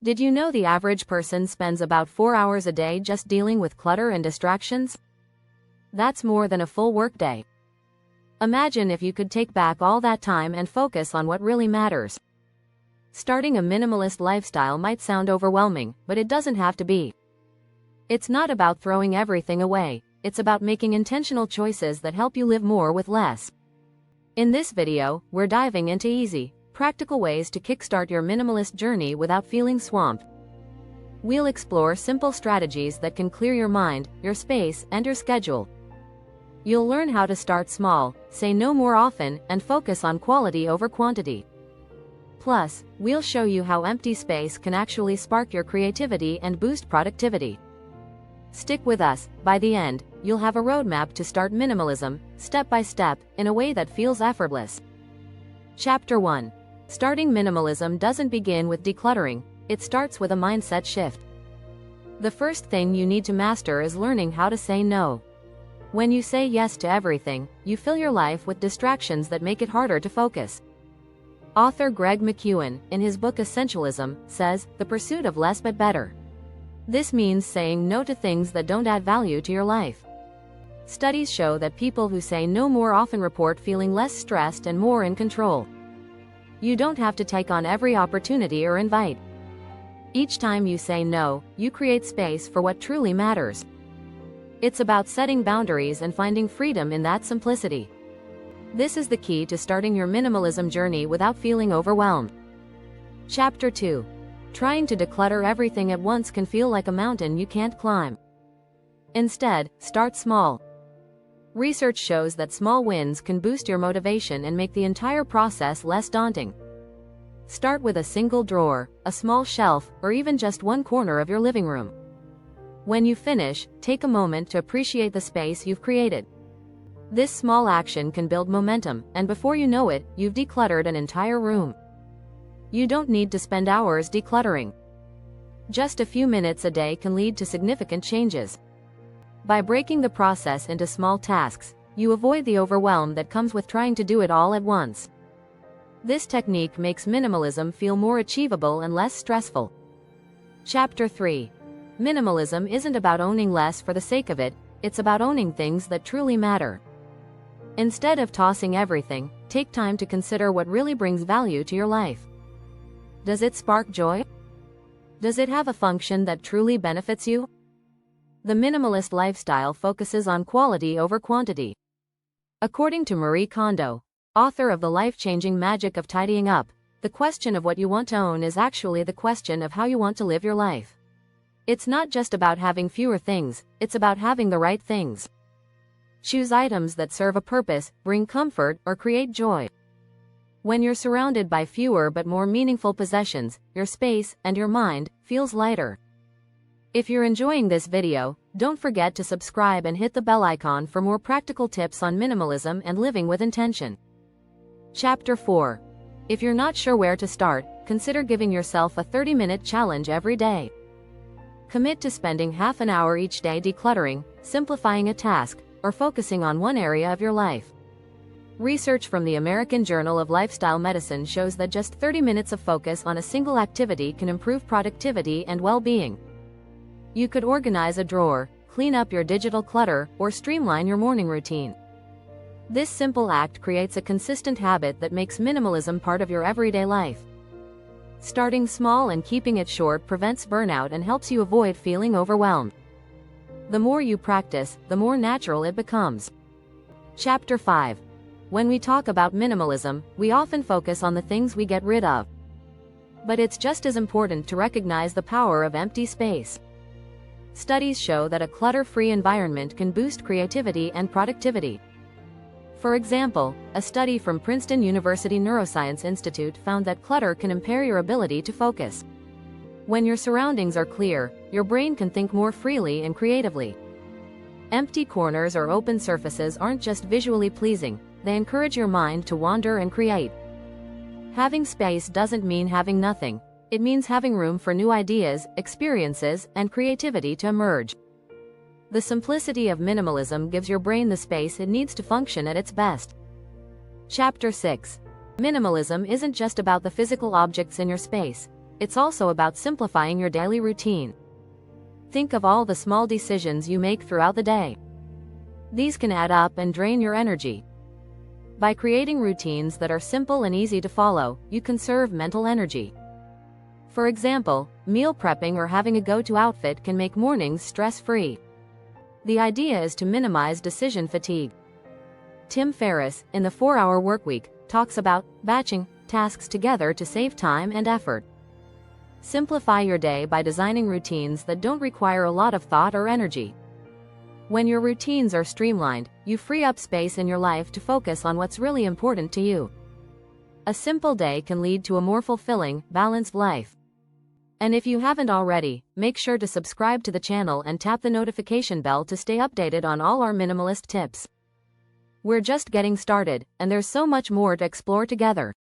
Did you know the average person spends about 4 hours a day just dealing with clutter and distractions? That's more than a full workday. Imagine if you could take back all that time and focus on what really matters. Starting a minimalist lifestyle might sound overwhelming, but it doesn't have to be. It's not about throwing everything away, it's about making intentional choices that help you live more with less. In this video, we're diving into easy, practical ways to kickstart your minimalist journey without feeling swamped. We'll explore simple strategies that can clear your mind, your space, and your schedule. You'll learn how to start small, say no more often, and focus on quality over quantity. Plus, we'll show you how empty space can actually spark your creativity and boost productivity. Stick with us. By the end, you'll have a roadmap to start minimalism, step by step, in a way that feels effortless. Chapter 1. Starting minimalism doesn't begin with decluttering, it starts with a mindset shift. The first thing you need to master is learning how to say no. When you say yes to everything, you fill your life with distractions that make it harder to focus. Author Greg McKeown, in his book Essentialism, says, "The pursuit of less but better." This means saying no to things that don't add value to your life. Studies show that people who say no more often report feeling less stressed and more in control. You don't have to take on every opportunity or invite. Each time you say no, you create space for what truly matters. It's about setting boundaries and finding freedom in that simplicity. This is the key to starting your minimalism journey without feeling overwhelmed. Chapter 2. Trying to declutter everything at once can feel like a mountain you can't climb. Instead, start small. Research shows that small wins can boost your motivation and make the entire process less daunting. Start with a single drawer, a small shelf, or even just one corner of your living room. When you finish, take a moment to appreciate the space you've created. This small action can build momentum, and before you know it, you've decluttered an entire room. You don't need to spend hours decluttering. Just a few minutes a day can lead to significant changes. By breaking the process into small tasks, you avoid the overwhelm that comes with trying to do it all at once. This technique makes minimalism feel more achievable and less stressful. Chapter 3. Minimalism isn't about owning less for the sake of it, it's about owning things that truly matter. Instead of tossing everything, take time to consider what really brings value to your life. Does it spark joy? Does it have a function that truly benefits you? The minimalist lifestyle focuses on quality over quantity. According to Marie Kondo, author of The Life-Changing Magic of Tidying Up, the question of what you want to own is actually the question of how you want to live your life. It's not just about having fewer things, it's about having the right things. Choose items that serve a purpose, bring comfort, or create joy. When you're surrounded by fewer but more meaningful possessions, your space, and your mind, feels lighter. If you're enjoying this video, don't forget to subscribe and hit the bell icon for more practical tips on minimalism and living with intention. Chapter 4. If you're not sure where to start, consider giving yourself a 30-minute challenge every day. Commit to spending half an hour each day decluttering, simplifying a task, or focusing on one area of your life. Research from the American Journal of Lifestyle Medicine shows that just 30 minutes of focus on a single activity can improve productivity and well-being. You could organize a drawer, clean up your digital clutter, or streamline your morning routine. This simple act creates a consistent habit that makes minimalism part of your everyday life. Starting small and keeping it short prevents burnout and helps you avoid feeling overwhelmed. The more you practice, the more natural it becomes. Chapter 5. When we talk about minimalism, we often focus on the things we get rid of. But it's just as important to recognize the power of empty space. Studies show that a clutter-free environment can boost creativity and productivity. For example, a study from Princeton University Neuroscience Institute found that clutter can impair your ability to focus. When your surroundings are clear, your brain can think more freely and creatively. Empty corners or open surfaces aren't just visually pleasing, they encourage your mind to wander and create. Having space doesn't mean having nothing. It means having room for new ideas, experiences, and creativity to emerge. The simplicity of minimalism gives your brain the space it needs to function at its best. Chapter 6. Minimalism isn't just about the physical objects in your space. It's also about simplifying your daily routine. Think of all the small decisions you make throughout the day. These can add up and drain your energy. By creating routines that are simple and easy to follow, you conserve mental energy. For example, meal prepping or having a go-to outfit can make mornings stress-free. The idea is to minimize decision fatigue. Tim Ferriss, in the 4-Hour Workweek, talks about batching tasks together to save time and effort. Simplify your day by designing routines that don't require a lot of thought or energy. When your routines are streamlined, you free up space in your life to focus on what's really important to you. A simple day can lead to a more fulfilling, balanced life. And if you haven't already, make sure to subscribe to the channel and tap the notification bell to stay updated on all our minimalist tips. We're just getting started, and there's so much more to explore together.